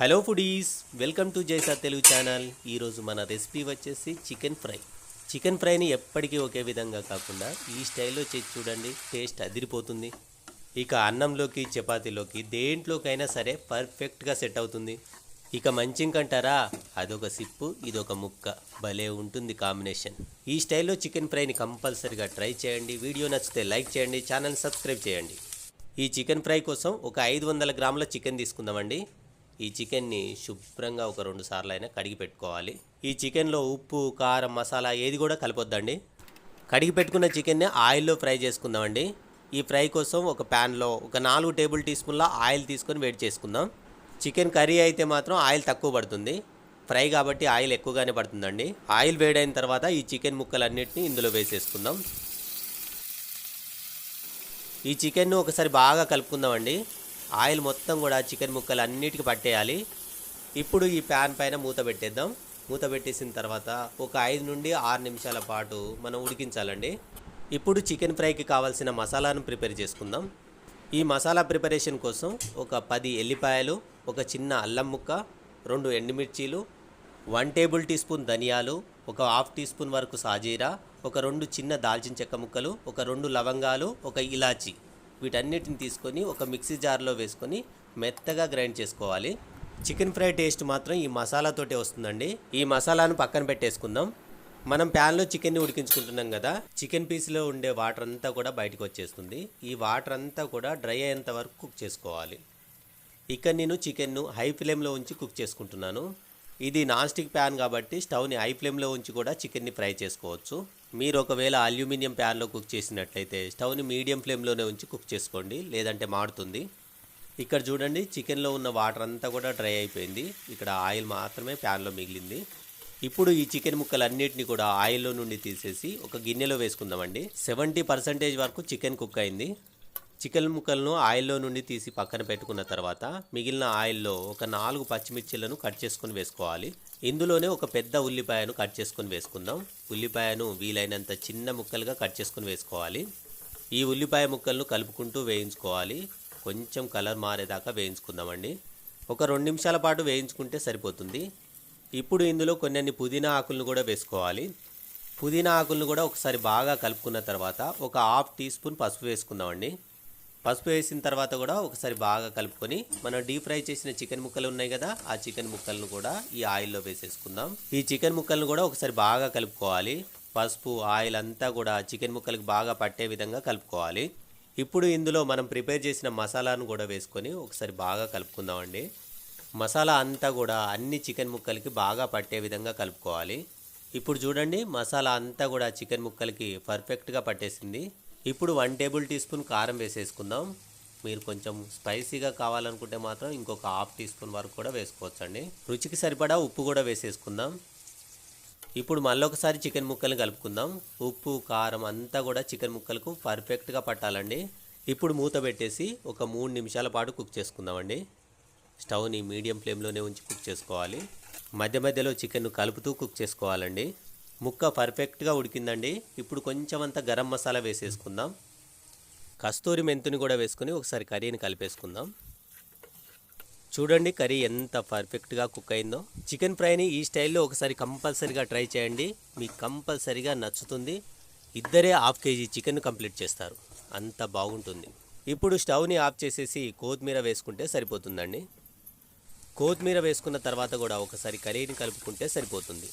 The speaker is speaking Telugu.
హలో ఫుడీస్, వెల్కమ్ టు జైసా తెలుగు ఛానల్. ఈరోజు మన రెసిపీ వచ్చేసి చికెన్ ఫ్రై. చికెన్ ఫ్రైని ఎప్పటికీ ఒకే విధంగా కాకుండా ఈ స్టైల్లో చేసి చూడండి, టేస్ట్ అదిరిపోతుంది. ఇక అన్నంలోకి, చపాతీలోకి, దేంట్లోకైనా సరే పర్ఫెక్ట్గా సెట్ అవుతుంది. ఇక మంచింకంటారా, అదొక సిప్పు, ఇదొక ముక్క, భలే ఉంటుంది కాంబినేషన్. ఈ స్టైల్లో చికెన్ ఫ్రైని కంపల్సరీగా ట్రై చేయండి. వీడియో నచ్చితే లైక్ చేయండి, ఛానల్ సబ్స్క్రైబ్ చేయండి. ఈ చికెన్ ఫ్రై కోసం ఒక 500 గ్రాముల చికెన్ తీసుకుందామండి. ఈ చికెన్ని శుభ్రంగా ఒక 2 సార్లు అయినా కడిగి పెట్టుకోవాలి. ఈ చికెన్లో ఉప్పు, కారం, మసాలా ఏది కూడా కలపొద్దండి. కడిగి పెట్టుకున్న చికెన్ని ఆయిల్లో ఫ్రై చేసుకుందామండి. ఈ ఫ్రై కోసం ఒక ప్యాన్లో ఒక 4 టేబుల్ టీ స్పూన్ల ఆయిల్ తీసుకొని వేడి చేసుకుందాం. చికెన్ కర్రీ అయితే మాత్రం ఆయిల్ తక్కువ పడుతుంది, ఫ్రై కాబట్టి ఆయిల్ ఎక్కువగానే పడుతుందండి. ఆయిల్ వేడైన తర్వాత ఈ చికెన్ ముక్కలన్నిటిని ఇందులో వేసేసుకుందాం. ఈ చికెన్ను ఒకసారి బాగా కలుపుకుందామండి. ఆయిల్ మొత్తం కూడా చికెన్ ముక్కలు అన్నిటికీ పట్టేయాలి. ఇప్పుడు ఈ ప్యాన్ పైన మూత పెట్టేద్దాం. మూత పెట్టేసిన తర్వాత ఒక 5 నుండి 6 నిమిషాల పాటు మనం ఉడికించాలండి. ఇప్పుడు చికెన్ ఫ్రైకి కావాల్సిన మసాలాను ప్రిపేర్ చేసుకుందాం. ఈ మసాలా ప్రిపరేషన్ కోసం ఒక 10 ఎల్లిపాయలు, ఒక చిన్న అల్లం ముక్క, 2 ఎండుమిర్చీలు, 1 టేబుల్ టీ స్పూన్ ధనియాలు, ఒక హాఫ్ టీ స్పూన్ వరకు సాజీరా, ఒక 2 చిన్న దాల్చిన చెక్క ముక్కలు, ఒక 2 లవంగాలు, ఒక ఇలాచి, వీటన్నిటిని తీసుకొని ఒక మిక్సీ జార్లో వేసుకొని మెత్తగా గ్రైండ్ చేసుకోవాలి. చికెన్ ఫ్రై టేస్ట్ మాత్రం ఈ మసాలాతోటే వస్తుందండి. ఈ మసాలాను పక్కన పెట్టేసుకుందాం. మనం ప్యాన్లో చికెన్ని ఉడికించుకుంటున్నాం కదా, చికెన్ పీస్లో ఉండే వాటర్ అంతా కూడా బయటకు వచ్చేస్తుంది. ఈ వాటర్ అంతా కూడా డ్రై అయ్యేంత వరకు కుక్ చేసుకోవాలి. ఇక్కడ నేను చికెన్ను హై ఫ్లేమ్లో ఉంచి కుక్ చేసుకుంటున్నాను. ఇది నాన్ స్టిక్ ప్యాన్ కాబట్టి స్టవ్ని హై ఫ్లేమ్లో ఉంచి కూడా చికెన్ని ఫ్రై చేసుకోవచ్చు. మీరు ఒకవేళ అల్యూమినియం ప్యాన్లో కుక్ చేసినట్లయితే స్టవ్ని మీడియం ఫ్లేమ్లోనే ఉంచి కుక్ చేసుకోండి, లేదంటే మాడుతుంది. ఇక్కడ చూడండి, చికెన్లో ఉన్న వాటర్ అంతా కూడా డ్రై అయిపోయింది. ఇక్కడ ఆయిల్ మాత్రమే ప్యాన్లో మిగిలింది. ఇప్పుడు ఈ చికెన్ ముక్కలన్నిటిని కూడా ఆయిల్లో నుండి తీసేసి ఒక గిన్నెలో వేసుకుందామండి. 70% వరకు చికెన్ కుక్ అయింది. చికెన్ ముక్కలను ఆయిల్లో నుండి తీసి పక్కన పెట్టుకున్న తర్వాత మిగిలిన ఆయిల్లో ఒక 4 పచ్చిమిర్చిలను కట్ చేసుకొని వేసుకోవాలి. ఇందులోనే ఒక పెద్ద ఉల్లిపాయను కట్ చేసుకొని వేసుకుందాం. ఉల్లిపాయను వీలైనంత చిన్న ముక్కలుగా కట్ చేసుకొని వేసుకోవాలి. ఈ ఉల్లిపాయ ముక్కలను కలుపుకుంటూ వేయించుకోవాలి. కొంచెం కలర్ మారేదాకా వేయించుకుందామండి. ఒక 2 నిమిషాల పాటు వేయించుకుంటే సరిపోతుంది. ఇప్పుడు ఇందులో కొన్ని పుదీనా ఆకులను కూడా వేసుకోవాలి. పుదీనా ఆకులను కూడా ఒకసారి బాగా కలుపుకున్న తర్వాత ఒక హాఫ్ టీ స్పూన్ పసుపు వేసుకుందామండి. పసుపు వేసిన తర్వాత కూడా ఒకసారి బాగా కలుపుకొని మనం డీప్ ఫ్రై చేసిన చికెన్ ముక్కలు ఉన్నాయి కదా, ఆ చికెన్ ముక్కలను కూడా ఈ ఆయిల్లో వేసేసుకుందాం. ఈ చికెన్ ముక్కలను కూడా ఒకసారి బాగా కలుపుకోవాలి. పసుపు, ఆయిల్ అంతా కూడా చికెన్ ముక్కలకు బాగా పట్టే విధంగా కలుపుకోవాలి. ఇప్పుడు ఇందులో మనం ప్రిపేర్ చేసిన మసాలాను కూడా వేసుకొని ఒకసారి బాగా కలుపుకుందామండి. మసాలా అంతా కూడా అన్ని చికెన్ ముక్కలకి బాగా పట్టే విధంగా కలుపుకోవాలి. ఇప్పుడు చూడండి, మసాలా అంతా కూడా చికెన్ ముక్కలకి పర్ఫెక్ట్గా పట్టేసింది. ఇప్పుడు 1 టేబుల్ టీ స్పూన్ కారం వేసేసుకుందాం. మీరు కొంచెం స్పైసీగా కావాలనుకుంటే మాత్రం ఇంకొక హాఫ్ టీ స్పూన్ వరకు కూడా వేసుకోవచ్చండి. రుచికి సరిపడా ఉప్పు కూడా వేసేసుకుందాం. ఇప్పుడు మళ్ళొకసారి చికెన్ ముక్కలు కలుపుకుందాం. ఉప్పు, కారం అంతా కూడా చికెన్ ముక్కలకు పర్ఫెక్ట్గా పట్టాలండి. ఇప్పుడు మూత పెట్టేసి ఒక 3 నిమిషాల పాటు కుక్ చేసుకుందామండి. స్టవ్ని మీడియం ఫ్లేమ్లోనే ఉంచి కుక్ చేసుకోవాలి. మధ్య మధ్యలో చికెన్ను కలుపుతూ కుక్ చేసుకోవాలండి. ముక్క పర్ఫెక్ట్గా ఉడికిందండి. ఇప్పుడు కొంచెం అంత గరం మసాలా వేసేసుకుందాం. కస్తూరి మెంతుని కూడా వేసుకొని ఒకసారి కర్రీని కలిపేసుకుందాం. చూడండి, కర్రీ ఎంత పర్ఫెక్ట్గా కుక్ అయిందో. చికెన్ ఫ్రైని ఈ స్టైల్లో ఒకసారి కంపల్సరీగా ట్రై చేయండి, మీకు కంపల్సరీగా నచ్చుతుంది. ఇద్దరే హాఫ్ కేజీ చికెన్ కంప్లీట్ చేస్తారు, అంత బాగుంటుంది. ఇప్పుడు స్టవ్ని ఆఫ్ చేసేసి కొత్తిమీర వేసుకుంటే సరిపోతుందండి. కొత్తిమీర వేసుకున్న తర్వాత కూడా ఒకసారి కర్రీని కలుపుకుంటే సరిపోతుంది.